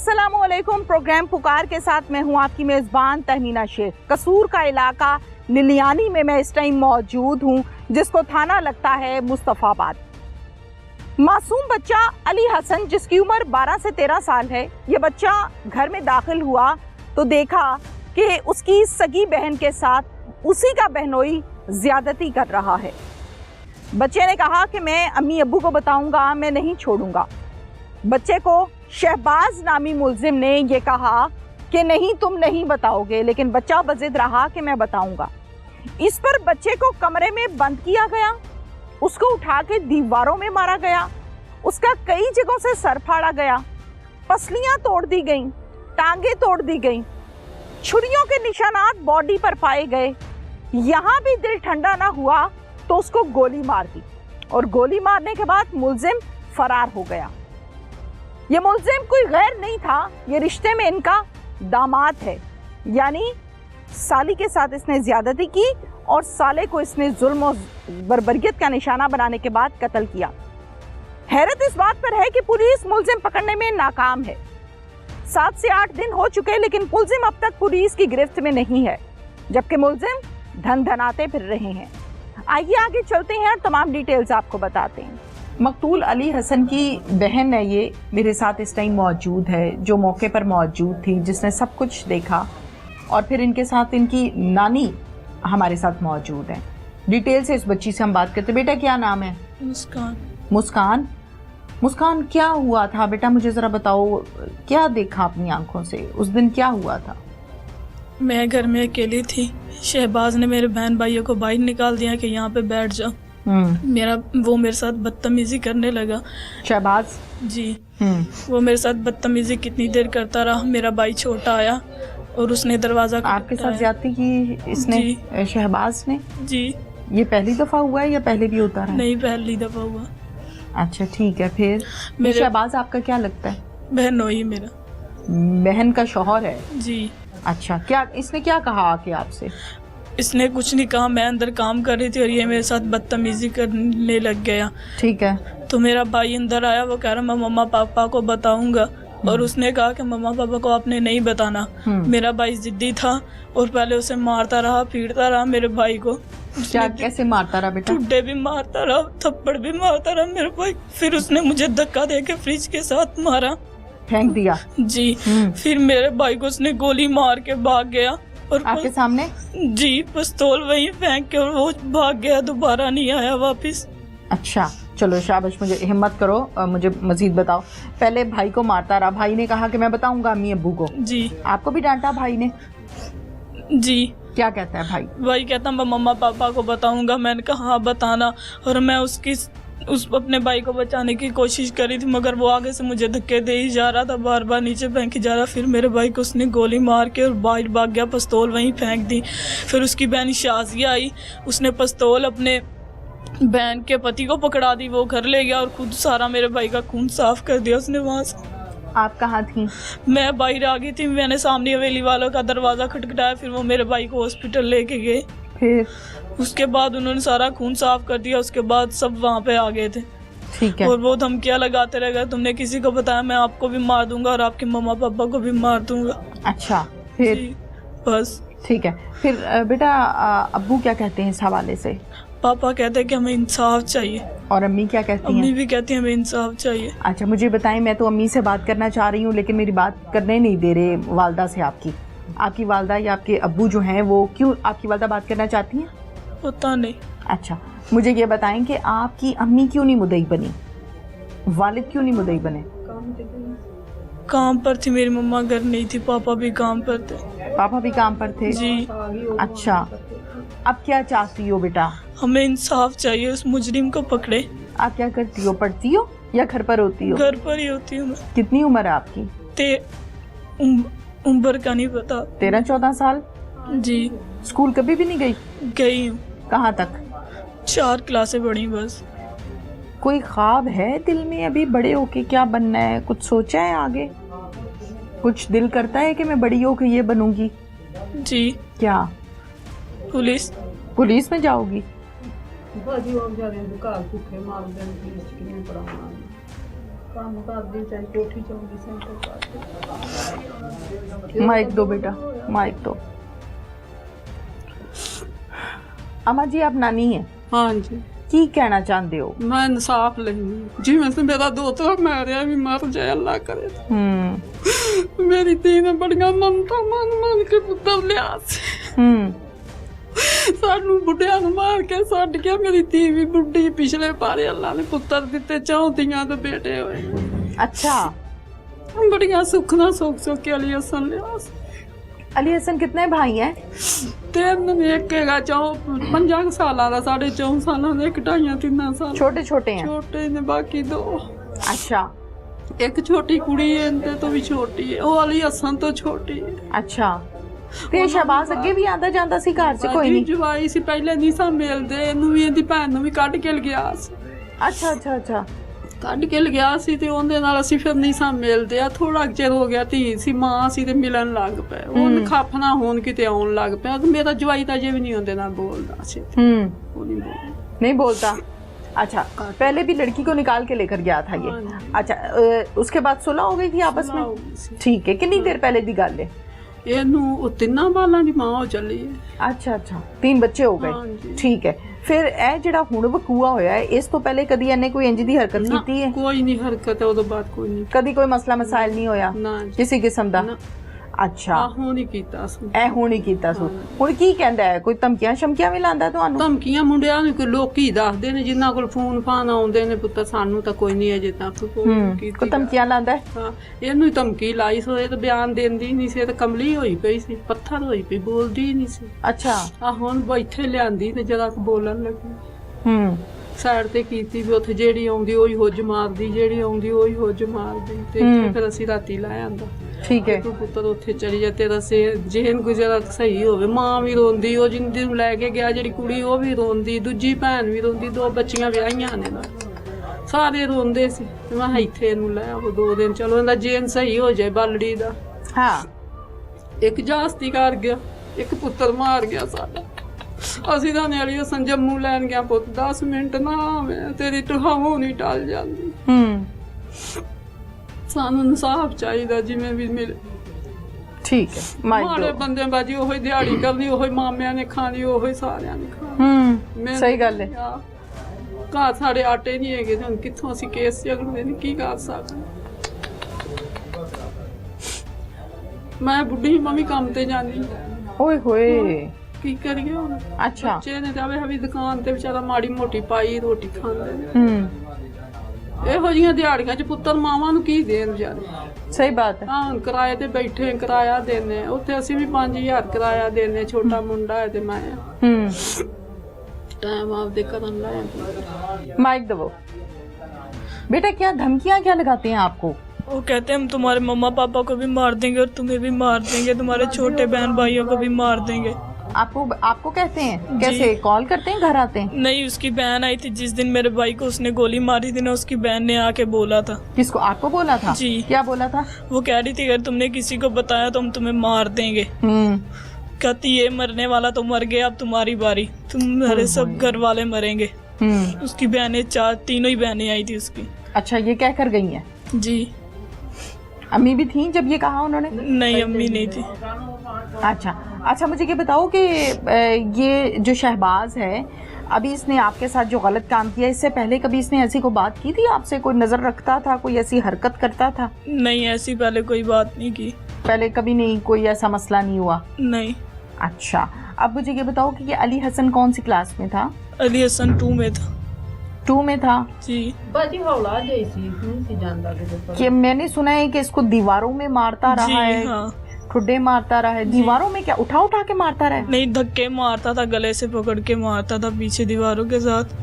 अस्सलामुअलैकुम। प्रोग्राम पुकार के साथ मैं हूं आपकी मेज़बान तहमीना शेख। कसूर का इलाका लिलियानी में मैं इस टाइम मौजूद हूं, जिसको थाना लगता है मुस्तफ़ाबाद। मासूम बच्चा अली हसन, जिसकी उम्र 12 से 13 साल है, ये बच्चा घर में दाखिल हुआ तो देखा कि उसकी सगी बहन के साथ उसी का बहनोई ज्यादती कर रहा है। बच्चे ने कहा कि मैं अम्मी अब्बू को बताऊंगा, मैं नहीं छोड़ूंगा। बच्चे को शहबाज नामी मुलजिम ने ये कहा कि नहीं, तुम नहीं बताओगे, लेकिन बच्चा बजिद रहा कि मैं बताऊंगा। इस पर बच्चे को कमरे में बंद किया गया, उसको उठा के दीवारों में मारा गया, उसका कई जगहों से सर फाड़ा गया, पसलियां तोड़ दी गईं, टांगे तोड़ दी गईं, छुरियों के निशानात बॉडी पर पाए गए। यहाँ भी दिल ठंडा ना हुआ तो उसको गोली मार दी और गोली मारने के बाद मुलजिम फरार हो गया। ये मुलजिम कोई गैर नहीं था, ये रिश्ते में इनका दामाद है, यानी साली के साथ इसने ज्यादती की और साले को इसने जुल्म और बर्बरियत का निशाना बनाने के बाद कत्ल किया। हैरत इस बात पर है कि पुलिस मुलजिम पकड़ने में नाकाम है। 7 से 8 दिन हो चुके, लेकिन मुलजिम अब तक पुलिस की गिरफ्त में नहीं है, जबकि मुलजिम धन धनाते फिर रहे हैं। आइए आगे चलते हैं और तमाम डिटेल्स आपको बताते हैं। मकतूल अली हसन की बहन है, ये मेरे साथ इस टाइम मौजूद है, जो मौके पर मौजूद थी, जिसने सब कुछ देखा। और फिर इनके साथ इनकी नानी हमारे साथ मौजूद है। डिटेल से इस बच्ची से हम बात करते। बेटा क्या नाम है? मुस्कान। मुस्कान, मुस्कान क्या हुआ था बेटा, मुझे ज़रा बताओ, क्या देखा अपनी आंखों से? उस दिन क्या हुआ था? मैं घर में अकेली थी। शहबाज ने मेरे बहन भाइयों को बाहर निकाल दिया कि यहाँ पे बैठ जाओ। वो मेरे साथ बदतमीजी करने लगा। शहबाज जी। वो मेरे साथ बदतमीजी कितनी देर करता रहा। मेरा भाई छोटा आया और उसने दरवाजा आपके साथ ज्यादती की इसने, शहबाज ने? जी। ये पहली दफा हुआ है या पहले भी होता रहा? नहीं, पहली दफा हुआ। अच्छा ठीक है। फिर मेरे शहबाज आपका क्या लगता है? बहनोई मेरा। बहन का शौहर है? जी। अच्छा, क्या इसने क्या कहा आके आपसे? इसने कुछ नहीं कहा, मैं अंदर काम कर रही थी और ये मेरे साथ बदतमीजी करने लग गया। ठीक है। तो मेरा भाई अंदर आया, वो कह रहा मैं मम्मा पापा को बताऊंगा, और उसने कहा कि मम्मा पापा को आपने नहीं बताना। मेरा भाई जिद्दी था और पहले उसे मारता रहा, पीटता रहा मेरे भाई को। क्या कैसे मारता रहा बेटा? ठुड्डे भी मारता रहा, थप्पड़ भी मारता रहा मेरे भाई। फिर उसने मुझे धक्का देके फ्रिज के साथ मारा, फेंक दिया। जी। फिर मेरे भाई को उसने गोली मार के भाग गया और आपके सामने? जी, पिस्तौल वहीं फेंक के और वो भाग गया, दोबारा नहीं आया वापस। अच्छा चलो शाबाश, मुझे हिम्मत करो, मुझे मजीद बताओ। पहले भाई को मारता रहा, भाई ने कहा कि मैं बताऊंगा अम्मी अब्बू को। जी। आपको भी डांटा भाई ने? जी। क्या कहता है भाई? भाई कहता मैं मम्मा पापा को बताऊंगा। मैंने कहा हाँ बताना, और मैं उस अपने भाई को बचाने की कोशिश करी थी, मगर वो आगे से मुझे धक्के दे ही जा रहा था, बार बार नीचे फेंक ही जा रहा। फिर मेरे भाई को उसने गोली मार के और बाहर भाग गया, पिस्तौल वहीं फेंक दी। फिर उसकी बहन शाजिया आई, उसने पिस्तौल अपने बहन के पति को पकड़ा दी, वो घर ले गया और खुद सारा मेरे भाई का खून साफ कर दिया उसने वहाँ से। आप कहाँ थी? मैं बाहर आ गई थी, मैंने सामने हवेली वालों का दरवाज़ा खटखटाया, फिर वो मेरे भाई को हॉस्पिटल लेके गए। फिर उसके बाद उन्होंने सारा खून साफ कर दिया, उसके बाद सब वहाँ पे आ गए थे। ठीक है। और वो धमकियाँ लगाते रह गए, तुमने किसी को बताया मैं आपको भी मार दूंगा और आपके मम्मा पापा को भी मार दूंगा। अच्छा फिर? बस। ठीक है। फिर बेटा अब्बू क्या कहते हैं इस हवाले से? पापा कहते हैं कि हमें इंसाफ चाहिए। और अम्मी क्या कहती हैं? अम्मी भी कहती है हमें इंसाफ चाहिए। अच्छा मुझे बताएं, मैं तो अम्मी से बात करना चाह रही हूँ, लेकिन मेरी बात करने नहीं दे रहे वालदा से। आपकी वालदा या आपके अब्बू जो हैं, वो क्यों आपकी वालदा बात करना चाहती हैं? पता नहीं। अच्छा मुझे ये बताएं कि आपकी अम्मी क्यों नहीं मुद्दई बनी, वालिद क्यों नहीं मुद्दई बने? काम पर थी मेरी मम्मा, घर नहीं थी। पापा भी काम पर थे। पापा भी काम पर थे? जी। अच्छा, अब क्या चाहती हो बेटा? हमें इंसाफ चाहिए, उस मुजरिम को पकड़े। आप क्या करती हो, पढ़ती हो या घर पर होती हो? घर पर ही होती हूँ मैं। कितनी उम्र है आपकी? उम्र का नहीं पता। 13-14 साल? जी। स्कूल कभी भी नहीं गई? गई हूँ। कहाँ तक? 4 क्लासें पढ़ी बस। कोई ख्वाब है दिल में अभी बड़े होके क्या बनना है? कुछ सोचा है आगे? कुछ दिल करता है कि मैं बड़ी होके ये बनूंगी? जी। क्या? पुलिस। पुलिस में जाओगी? माइक दो बेटा, माइक दो। अम्मा जी आप नानी है, हाँ जी, की कहना चाहते हो? मैं इंसाफ लेनी जिवें से मेरा दोता मारिया भी मर जाए अल्लाह करे। मेरी धी ने बड़ियां ममता मन मन के पुत्तर लिया सानू बुढ़िया मार के छड्ड गया। मेरी धी भी बुढ़ी पिछले पारे अल्लाह ने पुत्तर दिते, चौंतियां तो बेटे होए। अच्छा, बड़ियां सुखना सुख के अली हसन लिया। अली हसन कितने भाई हैं? तीन ने, एक हैगा 50 साल का, 4.5 साल का, एक 2.5-3 साल। छोटे छोटे हैं? छोटे ने, बाकी 2। अच्छा, एक छोटी कुड़ी है, इनते तो भी छोटी है, वो अली हसन तो छोटी है। अच्छा, ते शहबाज अगे भी आंदा जांदा सी घर च? कोई नहीं जवाई सी पहले नहीं सा मिलदे, इनू भी इहदी भैन नू भी कढ के गया सी। अच्छा अच्छा अच्छा, कढ के गया सी ते उहदे नाल असीं फिर नहीं सा मिलदे। आ थोड़ा चिर हो गया, धी सी मां सी ते मिलन लग पे, उन खाफना होन किते आउण लग पिया। ते मेरा जवाई तां जे भी नहीं उहदे नाल बोलदा सी। वो नहीं बोलता। अच्छा, पहले भी लड़की को निकाल के लेकर गया था ये? अच्छा, उसके बाद सुलह हो गई थी आपस में? ठीक है, कितनी देर पहले दी गल है? ਇਹਨੂੰ ਤਿੰਨਾਂ ਬਾਲਾਂ ਦੀ ਮਾਂ ਹੋ ਚੱਲੀ ਹੈ। अच्छा अच्छा, 3 बच्चे हो गए। ठीक है, ਫਿਰ ਇਹ ਜਿਹੜਾ ਹੁਣ ਵਕੂਆ ਹੋਇਆ ਹੈ, ਇਸ ਤੋਂ ਪਹਿਲੇ ਕਦੀ ਇਹਨੇ ਕੋਈ ਇੰਜ ਦੀ ਹਰਕਤ ਕੀਤੀ ਹੈ? ਕੋਈ ਨਹੀਂ ਹਰਕਤ, ਉਹਦੇ ਬਾਅਦ ਕੋਈ ਨਹੀਂ, ਕਦੀ ਕੋਈ ਮਸਲਾ ਮਸਾਇਲ ਨਹੀਂ ਹੋਇਆ ਕਿਸੇ ਕਿਸਮ ਦਾ? ਅੱਛਾ, ਹੁਣ ਹੀ ਕੀਤਾ ਸੀ ਇਹ, ਹੁਣ ਹੀ ਕੀਤਾ ਸੀ। ਹੁਣ ਕੀ ਕਹਿੰਦਾ ਹੈ? ਕੋਈ ਧਮਕੀਆਂ ਸ਼ਮਕੀਆਂ ਵੀ ਲਾਉਂਦਾ ਤੁਹਾਨੂੰ? ਧਮਕੀਆਂ ਮੁੰਡਿਆਂ ਨੂੰ ਕੋਈ ਲੋਕੀ ਦੱਸਦੇ ਨੇ, ਜਿਨ੍ਹਾਂ ਕੋਲ ਫੋਨ ਫਾਨ ਆਉਂਦੇ ਨੇ, ਪੁੱਤ ਸਾਨੂੰ ਤਾਂ ਕੋਈ ਨਹੀਂ ਅਜੇ ਤੱਕ ਕੋਈ ਧਮਕੀਆਂ ਲਾਉਂਦਾ ਹੈ? ਹਾਂ, ਇਹਨੂੰ ਹੀ ਧਮਕੀ ਲਾਈ ਸੋ, ਇਹ ਤਾਂ ਬਿਆਨ ਦਿੰਦੀ ਨਹੀਂ ਸੀ, ਇਹ ਤਾਂ ਕਮਲੀ ਹੋਈ ਪਈ ਸੀ, ਪੱਥਰ ਹੋਈ ਪਈ, ਬੋਲਦੀ ਨਹੀਂ ਸੀ। ਅੱਛਾ, ਆ ਹੁਣ ਬੈਠੇ ਲਿਆਂਦੀ ਤੇ ਜਰਾ ਬੋਲਣ ਲੱਗੀ। ਸਾਈਡ ਤੇ ਕੀਤੀ ਵੀ ਉੱਥੇ ਜਿਹੜੀ ਆਉਂਦੀ ਉਹੀ ਹੁੱਜ ਮਾਰਦੀ, ਜਿਹੜੀ ਆਉਂਦੀ ਉਹੀ ਹੁੱਜ ਮਾਰਦੀ। ਤੇ ਫਿਰ ਅਸੀਂ ਰਾਤੀ ਲੈ ਆਂਦਾ। ਠੀਕ ਹੈ, ਤੂੰ ਪੁੱਤਰ ਉੱਥੇ ਚਲੀ ਜਾ, ਤੇਰਾ ਜਿਹਨ ਗੁਜ਼ਰਾ ਸਹੀ ਹੋਵੇ। ਮਾਂ ਵੀ ਰੋਂਦੀ, ਉਹ ਜਿੰਦੀ ਨੂੰ ਲੈ ਕੇ ਗਿਆ ਜਿਹੜੀ ਕੁੜੀ ਉਹ ਵੀ ਰੋਂਦੀ, ਦੂਜੀ ਭੈਣ ਵੀ ਰੋਂਦੀ, 2 ਬੱਚੀਆਂ ਵਿਆਹੀਆਂ ਨੇ ਨਾ, ਸਾਰੇ ਰੋਂਦੇ ਸੀ। ਮੈਂ ਇੱਥੇ ਇਹਨੂੰ ਲੈ ਆਓ 2 ਦਿਨ, ਚਲੋ ਇਹਦਾ ਜੇਨ ਸਹੀ ਹੋ ਜਾਏ ਬਾਲੜੀ ਦਾ। ਹਾਂ, ਇੱਕ ਜਾਸਤੀ ਕਰ ਗਿਆ, ਇੱਕ ਪੁੱਤਰ ਮਾਰ ਗਿਆ ਸਾਡਾ। ਅਸੀਂ ਤਾਂ ਅਲੀ ਹਸਨ ਜੰਮੂ ਲੈਣ ਗਿਆ, ਪੁੱਤ 10 ਮਿੰਟ ਨਾ ਆਵੇ ਤੇਰੀ ਟਹਾਉ ਨਹੀਂ ਟਲ ਜਾਂਦੀ। ਸਾਨੂੰ ਇਨਸਾਫ ਚਾਹੀਦਾ ਜਿਵੇਂ ਵੀ ਮਿਲੇ। ਠੀਕ ਹੈ, ਮਾੜੇ ਬੰਦੇ ਬਾਜੀ ਉਹੀ ਦਿਹਾੜੀ ਕਰਨੀ, ਉਹੀ ਮਾਮਿਆਂ ਨੇ ਖਾਣੀ, ਉਹੀ ਸਾਰਿਆਂ ਨੇ ਖਾਣੀ। ਸਹੀ ਗੱਲ ਹੈ। ਘਰ ਸਾਡੇ ਆਟੇ ਨਹੀਂ ਹੈਗੇ, ਹੁਣ ਕਿੱਥੋਂ ਅਸੀਂ ਕੇਸ ਝਗੜਦੇ ਨੇ, ਕੀ ਕਰ ਸਕਦੇ। ਮੈਂ ਬੁੱਢੀ ਮੰਮੀ ਕੰਮ ਤੇ ਜਾਂਦੀ। ਓਏ ਹੋਏ, ਕੀ ਕਰੀਏ ਹੁਣ? ਅੱਛਾ, ਬੱਚੇ ਨੇ ਜਾਵੇ ਹਵੀ ਦੁਕਾਨ ਤੇ ਵਿਚਾਰਾ ਮਾੜੀ ਮੋਟੀ ਪਾਈ ਰੋਟੀ ਖਾਂਦੇ ਨੇ। ਇਹੋ ਜਿਹੀਆਂ ਦਿਹਾੜੀਆਂ 'ਚ ਪੁੱਤਰ ਮਾਵਾਂ ਨੂੰ ਕੀ ਦੇਣ ਵਿਚਾਰੇ। ਸਹੀ ਬਾਤ ਹੈ। ਹਾਂ, ਹੁਣ ਕਿਰਾਏ ਤੇ ਬੈਠੇ, ਕਿਰਾਇਆ ਦੇਣੇ, ਉੱਥੇ ਅਸੀਂ ਵੀ 5000 ਕਿਰਾਇਆ ਦੇਣੇ। ਛੋਟਾ ਮੁੰਡਾ ਹੈ ਤੇ ਮੈਂ टाइम आप देकर माइक दबो। बेटा क्या धमकियां क्या लगाते हैं आपको? वो कहते हैं हम तुम्हारे मम्मा पापा को भी मार देंगे और तुम्हें भी मार देंगे, तुम्हारे छोटे बहन भाइयों को भी मार देंगे। आपको कहते हैं? कैसे कॉल करते हैं, घर आते हैं? नहीं, उसकी बहन आई थी जिस दिन मेरे भाई को उसने गोली मारी थी ना, उसकी बहन ने आके बोला था। किसको? आपको बोला था? जी। क्या बोला था? वो कह रही थी अगर तुमने किसी को बताया तो हम तुम्हें मार देंगे। कहती ये मरने वाला तो मर गया, अब तुम्हारी बारी, तुम्हारे सब घर वाले मरेंगे। उसकी बहनें 4 तीनों ही बहनें आई थी उसकी। अच्छा, ये कह कर गई हैं? जी। अम्मी भी थी जब ये कहा उन्होंने? नहीं, अम्मी नहीं थी। अच्छा, मुझे ये बताओ कि ये जो शहबाज है, अभी इसने आपके साथ जो गलत काम किया, इससे पहले कभी इसने ऐसी कोई बात की थी आपसे? कोई नजर रखता था, कोई ऐसी हरकत करता था? नहीं, ऐसी पहले कोई बात नहीं की। पहले कभी नहीं, कोई ऐसा मसला नहीं हुआ? नहीं। अच्छा, अब मुझे ये बताओ कि ये अली हसन कौन सी क्लास में था? अली हसन 2 में था। 2 में था? जी। कि मैंने सुना है कि इसको दीवारों में मारता रहा है। हाँ। ठुड्डे मारता रहा है। दीवारों में क्या उठा उठा के मारता रहा है? नहीं, धक्के मारता था, गले से पकड़ के मारता था पीछे दीवारों के साथ।